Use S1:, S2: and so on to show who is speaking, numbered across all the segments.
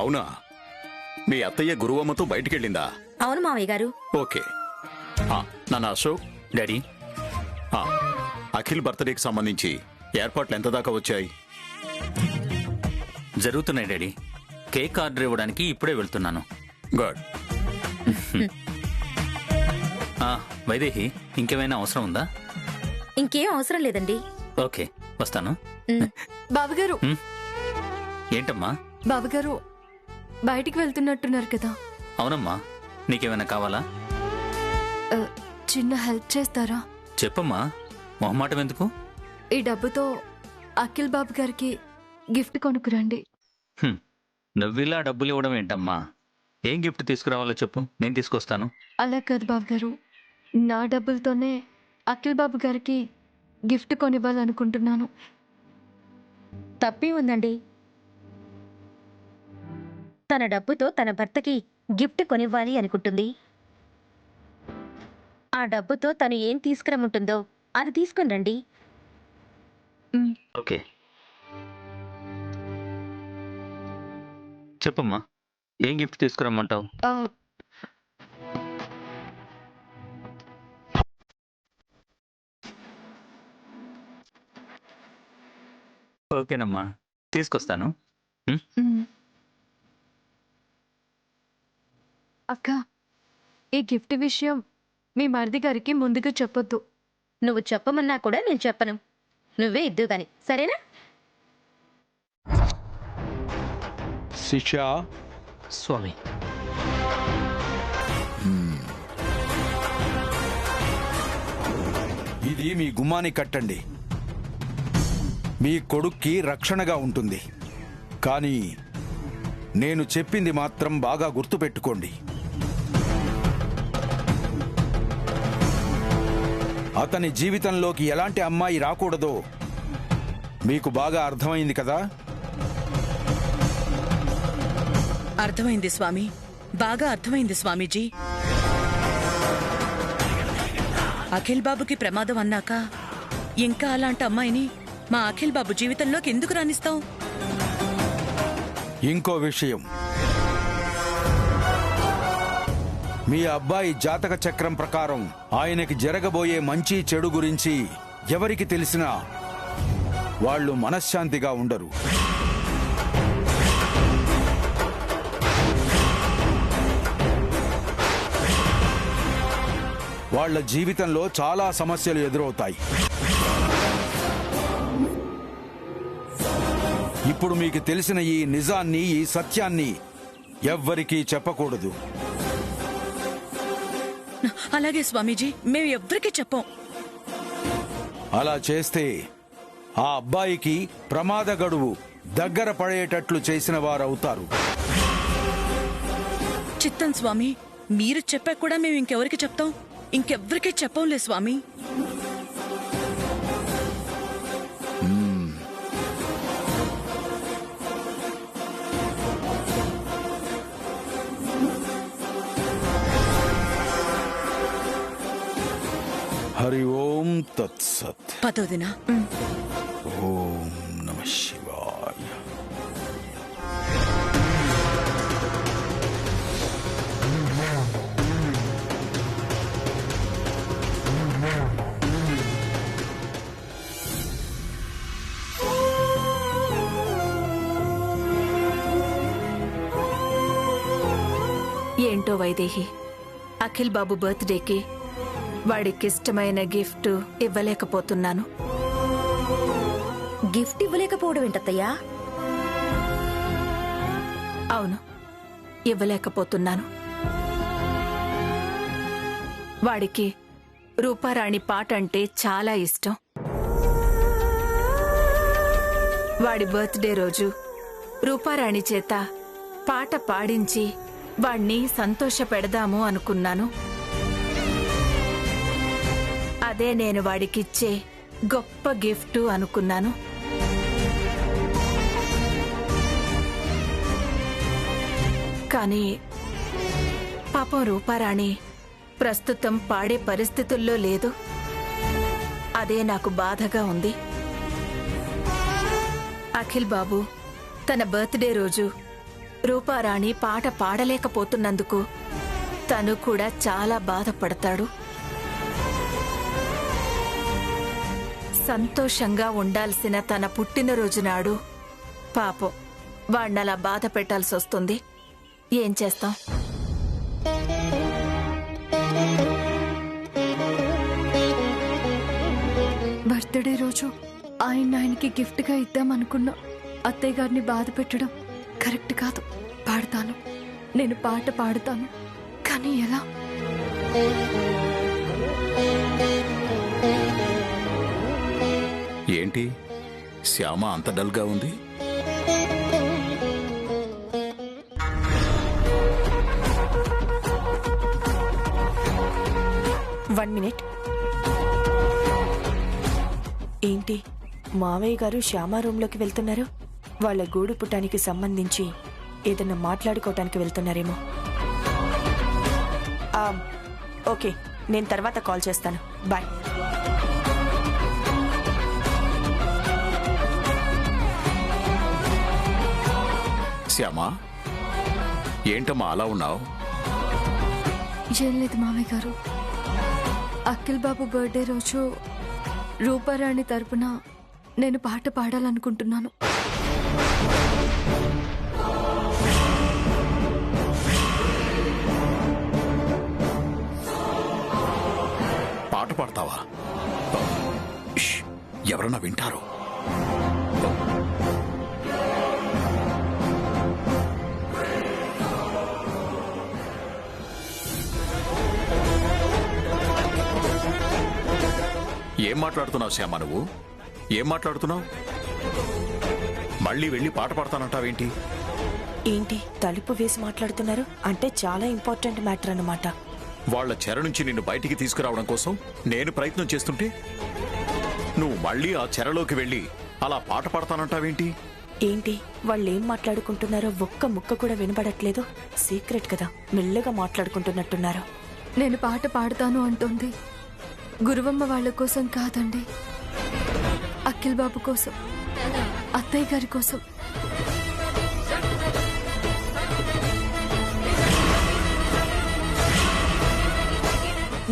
S1: అవునా? మీ అత్తయ్య గురువమ్మతో బయటికెళ్ళిందా?
S2: అవును మావయ్య గారు.
S1: ఓకే. నాన్న అశోక్,
S3: డాడీ,
S1: అఖిల్ బర్త్డేకి సంబంధించి ఏర్పాట్లు ఎంత దాకా వచ్చాయి?
S3: జరుగుతున్నాయి డాడీ. కేక్ ఆర్డర్ ఇవ్వడానికి ఇప్పుడే వెళ్తున్నాను.
S1: గుడ్.
S3: వైదేహి, ఇంకేమైనా అవసరం ఉందా?
S2: ఇంకేం అవసరం లేదండి.
S3: ఓకే, వస్తాను.
S4: బావగారు,
S3: ఏంటమ్మా?
S4: బావగారు బయటికి వెళ్తున్నట్టున్నారు కదా?
S3: అవునమ్మా, నీకేమైనా కావాలా?
S4: చిన్న హెల్ప్ చేస్తారా?
S3: చెప్పమ్మా, మొహమాటం ఎందుకు?
S4: ఈ డబ్బుతో అఖిల్ బాబు గారికి గిఫ్ట్ కొనుక్కురండి.
S3: నువ్విలా డబ్బులు ఇవ్వడం ఏంటమ్మా? ఏం గిఫ్ట్ తీసుకురావాలో చెప్పు, నేను తీసుకొస్తాను.
S4: అలా కాదు బావగారు, నా డబ్బులతోనే అఖిల్ బాబు గారికి గిఫ్ట్ కొనివ్వాలనుకుంటున్నాను.
S2: తప్పే ఉందండి. తన డబ్బుతో తన భర్తకి గిఫ్ట్ కొనివ్వాలి అనుకుంటుంది. ఆ డబ్బుతో తను ఏం తీసుకురమ్మంటుందో అది తీసుకుని రండి.
S3: ఓకే, చెప్పమ్మా, ఏం గిఫ్ట్ తీసుకురమ్మంటావు? ఓకేనమ్మా, తీసుకొస్తాను.
S4: అక్క, ఈ గిఫ్ట్ విషయం మీ మరిది గారికి ముందుగా చెప్పొద్దు.
S2: నువ్వు చెప్పమన్నా కూడా నేను చెప్పను. నువ్వే ఇద్దు గాని, సరేనా?
S5: శిష్యా,
S3: స్వామి.
S5: ఇది మీ గుమ్మానికి కట్టండి. మీ కొడుక్కి రక్షణగా ఉంటుంది. కానీ నేను చెప్పింది మాత్రం బాగా గుర్తుపెట్టుకోండి. అతని జీవితంలోకి ఎలాంటి అమ్మాయి రాకూడదో మీకు బాగా అర్థమైంది కదా?
S6: అర్థమైంది స్వామి, బాగా అర్థమైంది స్వామీజీ. అఖిల్ బాబుకి ప్రమాదం అన్నాక ఇంకా అలాంటి అమ్మాయిని మా అఖిల్ బాబు జీవితంలోకి ఎందుకు రాణిస్తాం?
S5: ఇంకో విషయం, మీ అబ్బాయి జాతక చక్రం ప్రకారం ఆయనకి జరగబోయే మంచి చెడు గురించి ఎవరికి తెలిసినా వాళ్ళు మనశ్శాంతిగా ఉండరు. వాళ్ళ జీవితంలో చాలా సమస్యలు ఎదురవుతాయి. ఇప్పుడు మీకు తెలిసిన ఈ నిజాన్ని, ఈ సత్యాన్ని ఎవ్వరికీ చెప్పకూడదు.
S6: అలాగే స్వామీజీ, మేము ఎవ్వరికీ చెప్పం.
S5: అలా చేస్తే ఆ అబ్బాయికి ప్రమాద గడువు దగ్గర పడేటట్లు చేసిన వారవుతారు.
S6: చిత్తం స్వామి, మీరు చెప్పాక కూడా మేము ఇంకెవరికి చెప్తాం? ఇంకెవ్వరికీ చెప్పంలే స్వామి.
S5: హరి ఓం తత్సత్.
S6: పదోదినా.
S5: ఓం నమః శివాయ.
S7: ఏంటో వైదేహి, అఖిల్ బాబు బర్త్డేకి వాడికిష్టమైన గిఫ్ట్ ఇవ్వలేకపోతున్నాను.
S2: గిఫ్ట్ ఇవ్వలేకపోవడం ఏంటత్తయ్యా?
S7: అవును, ఇవ్వలేకపోతున్నాను. వాడికి రూపారాణి పాట అంటే చాలా ఇష్టం. వాడి బర్త్డే రోజు రూపారాణి చేత పాట పాడించి వాణ్ణి సంతోషపెడదాము అనుకున్నాను. అదే నేను వాడికిచ్చే గొప్ప గిఫ్ట్ అనుకున్నాను. కానీ పాపం రూపారాణి ప్రస్తుతం పాడే పరిస్థితుల్లో లేదు. అదే నాకు బాధగా ఉంది. అఖిల్ బాబు తన బర్త్డే రోజు రూపారాణి పాట పాడలేకపోతున్నందుకు తను కూడా చాలా బాధపడతాడు. సంతోషంగా ఉండాల్సిన తన పుట్టినరోజు నాడు పాపం వాణ్ణలా బాధ పెట్టాల్సి వస్తుంది. ఏం చేస్తాం?
S4: బర్త్డే రోజు ఆయనకి గిఫ్ట్గా ఇద్దామనుకున్నా. అత్తయ్య గారిని బాధ పెట్టడం కరెక్ట్ కాదు. పాడతాను, నేను పాట పాడతాను, కానీ ఎలా?
S1: ఏంటి శ్యామ అంత డల్గా ఉంది?
S8: One minute. ఏంటి మావయ్య గారు శ్యామ రూమ్లోకి వెళ్తున్నారు? వాళ్ళ గూడు పుట్టానికి సంబంధించి ఏదన్నా మాట్లాడుకోవటానికి వెళ్తున్నారేమో. ఓకే, నేను తర్వాత కాల్ చేస్తాను. బాయ్.
S1: శ్యామ, ఏంటమ్మా అలా ఉన్నావు?
S4: ఏం లేదు మామయ్య గారు. అఖిల్ బాబు బర్త్డే రోజు రూపారాణి తరపున నేను పాట పాడాలనుకుంటున్నాను.
S1: పాట పాడతావా? ష్, ఎవరన్నా వింటారు. ఏం మాట్లాడుతున్నావు శ్యామ? నువ్వు ఏం మాట్లాడుతున్నావు? మళ్ళీ వెళ్ళి పాట పాడతానంటావేంటి?
S8: ఏంటి తలుపు వేసి మాట్లాడుతున్నారు? అంటే చాలా ఇంపార్టెంట్ మ్యాటర్ అన్నమాట.
S1: వాళ్ల చెర నుంచి నిన్ను బయటికి తీసుకురావడం కోసం నేను ప్రయత్నం చేస్తుంటే నువ్వు మళ్ళీ ఆ చెరలోకి వెళ్ళి అలా పాట పాడతానంటావేంటి?
S8: ఏంటి వాళ్ళేం మాట్లాడుకుంటున్నారో ఒక్క ముక్క కూడా వినబడట్లేదు. సీక్రెట్ కదా, మెల్లగా మాట్లాడుకుంటున్నట్టున్నారు.
S4: నేను పాట పాడతాను అంటోంది గురువమ్మ వాళ్ళ కోసం కాదండి, అఖిల్ బాబు కోసం, అత్తయ్య గారి కోసం.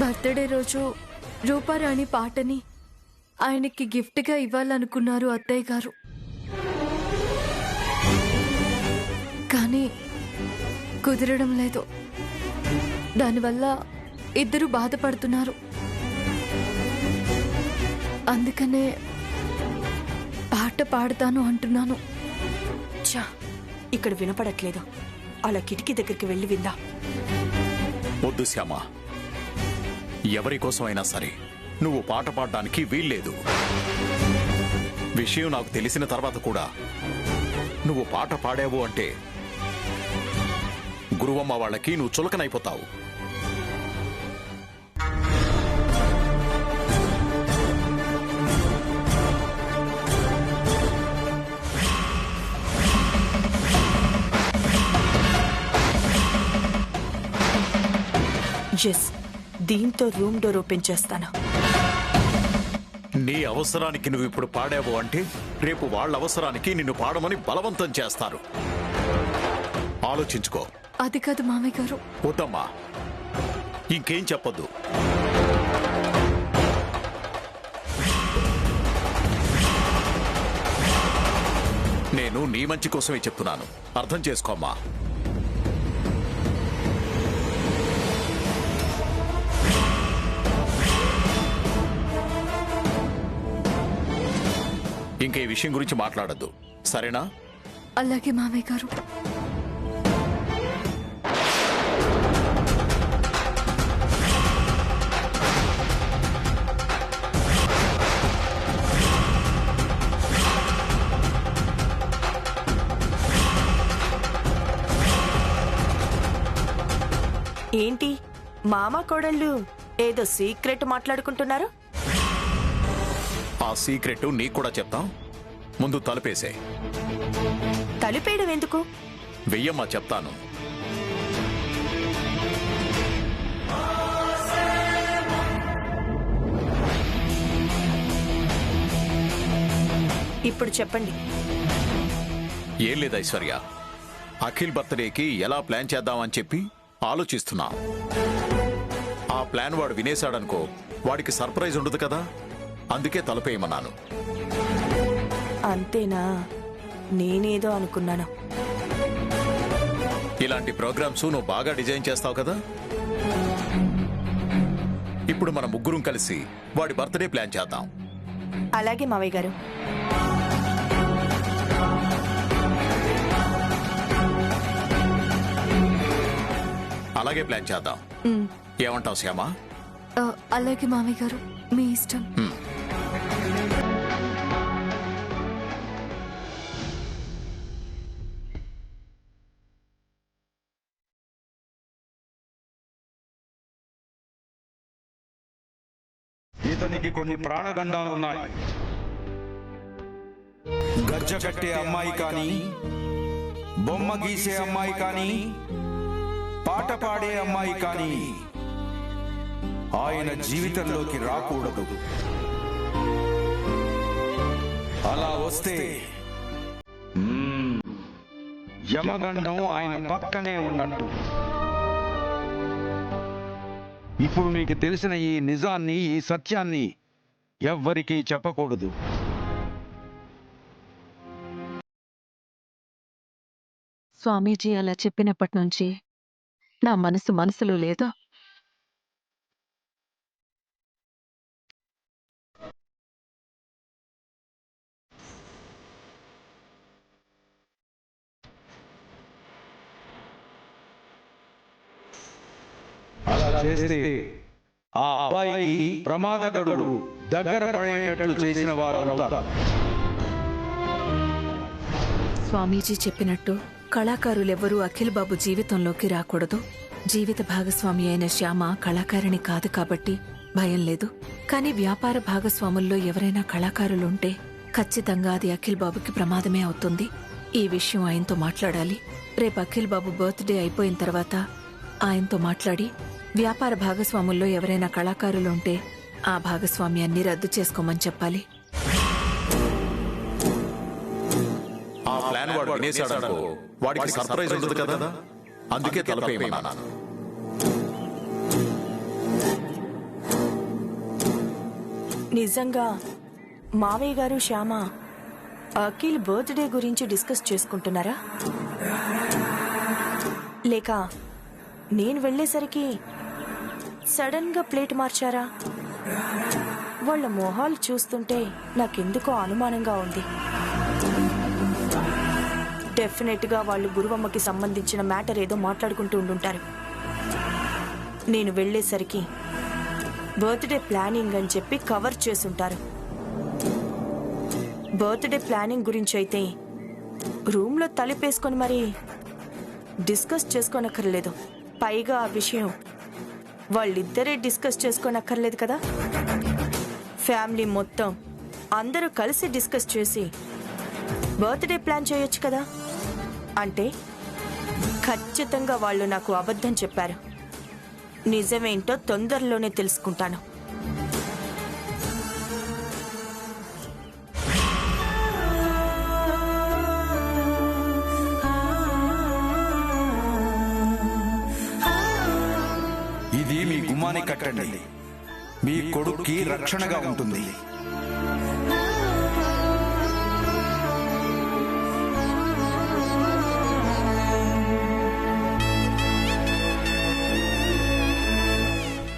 S4: బర్త్డే రోజు రూపారాణి పాటని ఆయనకి గిఫ్ట్గా ఇవ్వాలనుకున్నారు అత్తయ్య గారు. కానీ కుదరడం లేదు. దానివల్ల ఇద్దరు బాధపడుతున్నారు. అందుకనే పాట పాడతాను అంటున్నాను.
S8: చా, ఇక్కడ వినపడట్లేదు. అలా కిటికీ దగ్గరికి వెళ్ళి విందా.
S1: వద్దు శ్యామ, ఎవరి కోసమైనా సరే నువ్వు పాట పాడడానికి వీల్లేదు. విషయం నాకు తెలిసిన తర్వాత కూడా నువ్వు పాట పాడావు అంటే గురువమ్మ వాళ్ళకి నువ్వు చులకనైపోతావు.
S8: ఎస్, దీంతో రూమ్ డోర్ ఓపెన్ చేస్తాను.
S1: నీ అవసరానికి నువ్వు ఇప్పుడు పాడావు అంటే రేపు వాళ్ళ అవసరానికి నిన్ను పాడమని బలవంతం చేస్తారు. ఆలోచించుకో.
S4: అది కాదు మామయ్య గారు.
S1: వద్దమ్మా, ఇంకేం చెప్పొద్దు. నేను నీ మంచి కోసమే చెప్తున్నాను, అర్థం చేసుకోమ్మా. ఇంక ఈ విషయం గురించి మాట్లాడద్దు, సరేనా?
S4: అలాగే మామయ్య గారు.
S8: ఏంటి మామ కోడళ్ళు ఏదో సీక్రెట్ మాట్లాడుకుంటున్నారు?
S1: ఆ సీక్రెట్ నీకు కూడా చెప్తాం. ముందు తలుపేసే.
S8: తలుపేయడం ఎందుకు?
S1: వెయ్యమ్మా, చెప్తాను.
S8: ఇప్పుడు చెప్పండి.
S1: ఏం లేదు ఐశ్వర్య, అఖిల్ బర్త్డేకి ఎలా ప్లాన్ చేద్దామని చెప్పి ఆలోచిస్తున్నా. ఆ ప్లాన్ వాడు వినేశాడనుకో, వాడికి సర్ప్రైజ్ ఉండదు కదా, అందుకే తలపేయమన్నాను.
S8: అంతేనా? నేనేదో అనుకున్నాను.
S1: ఇలాంటి ప్రోగ్రామ్స్ నువ్వు బాగా డిజైన్ చేస్తావు కదా. ఇప్పుడు మన ముగ్గురం కలిసి వాడి బర్త్డే ప్లాన్ చేద్దాం.
S8: అలాగే మావయ్య గారు.
S1: అలాగే ప్లాన్ చేద్దాం. ఏమంటావు శ్యామా?
S4: అలాగే మామయ్య గారు, మీ ఇష్టం.
S5: ఇతనికి కొన్ని ప్రాణగండాలు ఉన్నాయి. గజ్జ కట్టే అమ్మాయి కానీ, బొమ్మ గీసే అమ్మాయి కానీ, పాట పాడే అమ్మాయి కానీ ఆయన జీవితంలోకి రాకూడదు. అలా వస్తే యమగండం ఆయన పక్కనే ఉన్నట్టు. ఇప్పుడు మీకు తెలిసిన ఈ నిజాన్ని, ఈ సత్యాన్ని ఎవ్వరికీ చెప్పకూడదు.
S9: స్వామీజీ అలా చెప్పినప్పటి నుంచి నా మనసులో లేదు.
S5: అలా చేస్తే ఆ అబ్బాయి ప్రమాదకరుడు, దగ్గర పడేటట్లు చేసిన వారు అవుతారు.
S7: స్వామీజీ చెప్పినట్టు కళాకారులెవ్వరూ అఖిల్ బాబు జీవితంలోకి రాకూడదు. జీవిత భాగస్వామి అయిన శ్యామ కళాకారిణి కాదు కాబట్టి భయం లేదు. కానీ వ్యాపార భాగస్వాముల్లో ఎవరైనా కళాకారులుంటే ఖచ్చితంగా అది అఖిల్ బాబుకి ప్రమాదమే అవుతుంది. ఈ విషయం ఆయనతో మాట్లాడాలి. రేపు అఖిల్ బాబు బర్త్డే అయిపోయిన తర్వాత ఆయనతో మాట్లాడి వ్యాపార భాగస్వాముల్లో ఎవరైనా కళాకారులుంటే ఆ భాగస్వామ్యాన్ని రద్దు చేసుకోమని చెప్పాలి.
S1: ఆ ప్లాన్ వాడు వినేశాడనుకో, వాడికి సర్ప్రైజ్ ఉండదు కదా, అందుకే తలపేయమన్నాను.
S8: నిజంగా మావయ్య గారు శ్యామ అఖిల్ బర్త్డే గురించి డిస్కస్ చేసుకుంటున్నారా? లేక నేను వెళ్ళేసరికి సడన్ గా ప్లేట్ మార్చారా? వాళ్ళ మొహాలు చూస్తుంటే నాకెందుకో అనుమానంగా ఉంది. డెఫినెట్ గా వాళ్ళు గురువమ్మకి సంబంధించిన మ్యాటర్ ఏదో మాట్లాడుకుంటూ ఉండుంటారు. నేను వెళ్ళేసరికి బర్త్డే ప్లానింగ్ అని చెప్పి కవర్ చేసుంటారు. బర్త్డే ప్లానింగ్ గురించి అయితే రూమ్లో తలుపేసుకొని మరి డిస్కస్ చేసుకోనక్కర్లేదు. పైగా ఆ విషయం వాళ్ళిద్దరే డిస్కస్ చేసుకోనక్కర్లేదు కదా, ఫ్యామిలీ మొత్తం అందరూ కలిసి డిస్కస్ చేసి బర్త్డే ప్లాన్ చేయొచ్చు కదా. అంటే ఖచ్చితంగా వాళ్ళు నాకు అబద్ధం చెప్పారు. నిజమేంటో తొందరలోనే తెలుసుకుంటాను.
S5: ఇది మీ గుమ్మాని కట్టండి. మీ కొడుక్కి రక్షణగా ఉంటుంది.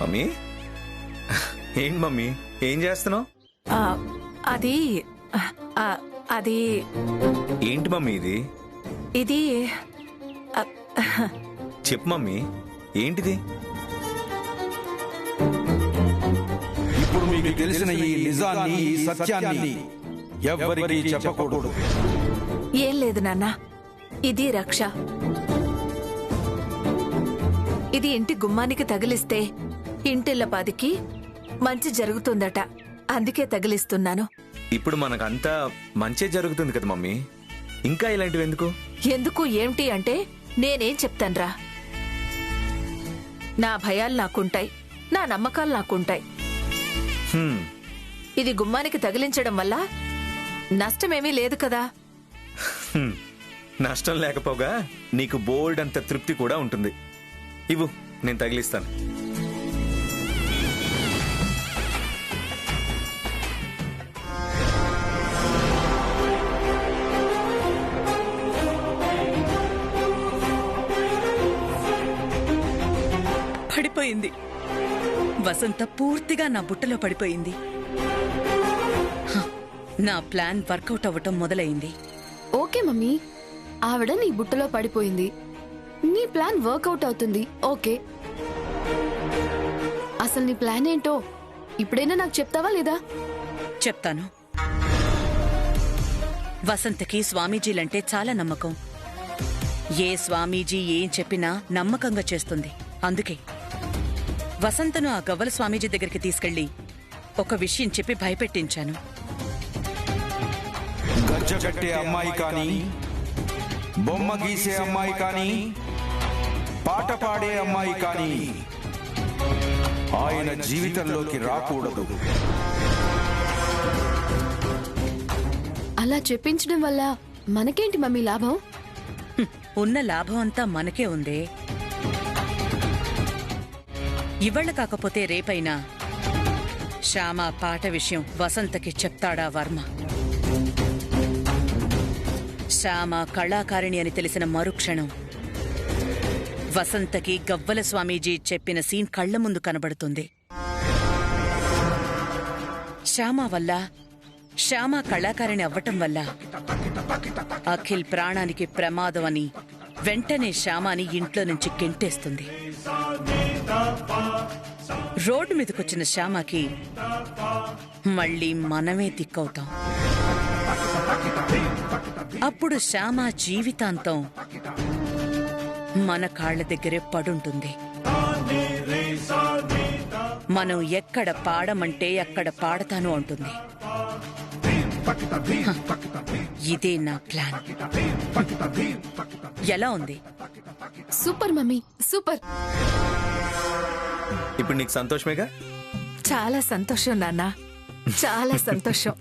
S10: మమ్మీ, ఏంటి మమ్మీ ఏం చేస్తున్నావు?
S7: అది అది
S10: ఏంటి మమ్మీ ఇది?
S7: ఇది
S10: చెప్పు మమ్మీ, ఏంటిది?
S5: ఇప్పుడు మీకు తెలిసిన ఈ నిజాన్ని, ఈ సత్యాన్ని ఎవ్వరికీ చెప్పకూడదు.
S7: ఏం లేదు నాన్న, ఇది రక్ష. ఇది ఇంటి గుమ్మానికి తగిలిస్తే ఇంటిల్లపాదికి మంచి జరుగుతుందట, అందుకే తగిలిస్తున్నాను.
S10: ఇప్పుడు మనకంతా మంచి జరుగుతుంది కదా మమ్మీ, ఇంకా ఇలాంటివి ఎందుకు?
S7: ఎందుకు ఏమిటి అంటే నేనేం చెప్తాన్రా. నా భయాలు నాకుంటాయి, నా నమ్మకాలు నాకుంటాయి. ఇది గుమ్మానికి తగిలించడం వల్ల నష్టమేమీ లేదు కదా.
S10: నష్టం లేకపోగా నీకు బోల్డ్ అంత తృప్తి కూడా ఉంటుంది. ఇవ్వు, నేను తగిలిస్తాను.
S6: పడిపోయింది. వసంత పూర్తిగా నా బుట్టలో పడిపోయింది. హ, నా ప్లాన్ వర్కౌట్ అవ్వటం మొదలైంది.
S4: ఓకే మమ్మీ, ఆవిడ నీ బుట్టలో పడిపోయింది, నీ ప్లాన్ వర్కౌట్ అవుతుంది. ఓకే, అసలు నీ ప్లాన్ ఏంటో ఇప్పుడైనా నాకు చెప్తావా లేదా?
S6: చెప్తాను. వసంతకి స్వామీజీలంటే చాలా నమ్మకం. ఏ స్వామీజీ ఏం చెప్పినా నమ్మకంగా చేస్తుంది. అందుకే వసంతను ఆ గవ్వల స్వామీజీ దగ్గరికి తీసుకెళ్లి ఒక విషయం చెప్పి భయపెట్టించాను.
S5: గజ్జగట్టే అమ్మాయి కానీ, బొమ్మ గీసే అమ్మాయి కానీ, పాట పాడే అమ్మాయి కానీ ఆయన జీవితంలోకి రాకూడదు.
S4: అలా చెప్పించడం వల్ల మనకేంటి మమ్మీ లాభం?
S6: ఉన్న లాభం అంతా మనకే ఉందే. ఇవాళ కాకపోతే రేపైనా శ్యామ పాట విషయం వసంతకి చెప్తాడా వర్మ? శ్యామ కళాకారిణి అని తెలిసిన మరుక్షణం వసంతకి గవ్వల స్వామీజీ చెప్పిన సీన్ కళ్ల ముందు కనబడుతుంది. శ్యామ వల్ల, శ్యామ కళాకారిణి అవ్వటం వల్ల అఖిల్ ప్రాణానికి ప్రమాదం అని వెంటనే శ్యామని ఇంట్లో నుంచి గెంటేస్తుంది. రోడ్డు మీదకొచ్చిన శ్యామకి మళ్ళీ మనమే దిక్కవుతాం. అప్పుడు శ్యామ జీవితాంతం మన కాళ్ల దగ్గరే పడుంటుంది. మనం ఎక్కడ పాడమంటే అక్కడ పాడతాను అంటుంది. ఇదే నా ప్లాన్. ఎలా ఉంది?
S4: Super mummy, super.
S10: ఇప్పుడు నీకు సంతోషమేగా?
S7: చాలా సంతోషం నాన్న, చాలా సంతోషం.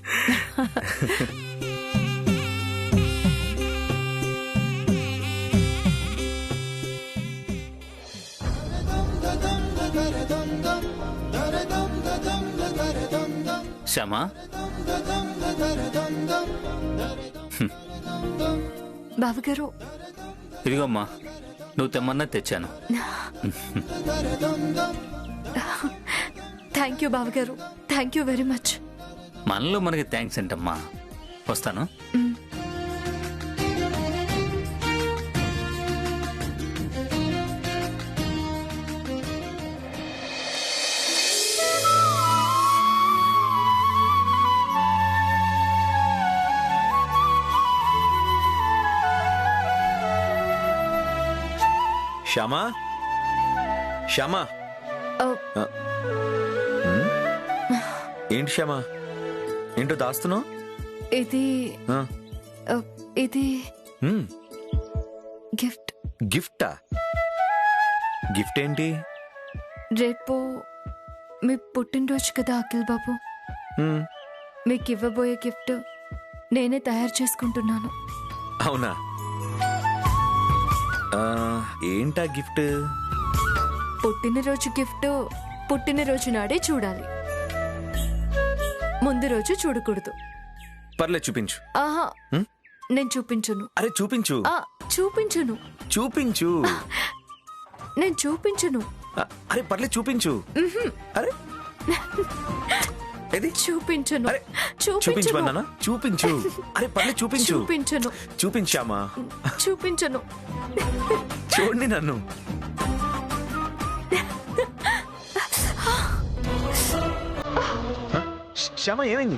S3: శ్యామా,
S4: బావగారు,
S3: ఇదిగోమ్మా, నువ్వు తెమ్మన్నా తెచ్చాను.
S4: థ్యాంక్ యూ బావగారు, థ్యాంక్ యూ వెరీ మచ్.
S3: మనలో మనకి థ్యాంక్స్ ఏంటమ్మా. వస్తాను.
S10: శ్యామా, శ్యామా. ఏంటి శ్యామా, ఏంటో దాస్తున్నావు?
S4: ఇది ఇది గిఫ్ట్.
S10: గిఫ్టా? గిఫ్ట్ ఏంటి?
S4: రేపు మీ పుట్టినరోజు కదా అఖిల్ బాబు, మీకు ఇవ్వబోయే గిఫ్ట్ నేనే తయారు చేసుకుంటున్నాను.
S10: అవునా? ఏంటా గిఫ్ట్?
S4: పుట్టినరోజు గిఫ్ట్ పుట్టినరోజు నాడే చూడాలి, ముందు రోజు చూడకూడదు.
S10: పర్లేదు, చూపించు.
S4: ఆహా, నేను చూపించును.
S10: అరే చూపించు.
S4: చూపించును.
S10: చూపించు.
S4: నేను చూపించును.
S10: అరే పర్లేదు, చూపించు. అరే ఏది?
S4: చూపించును.
S10: చూపించమన్నానా? చూపించు. అరే పర్లేదు, చూపించు.
S4: చూపించును.
S10: చూపించామా?
S4: చూపించును.
S10: చూడండి నన్ను. శ్యామ, ఏమైంది?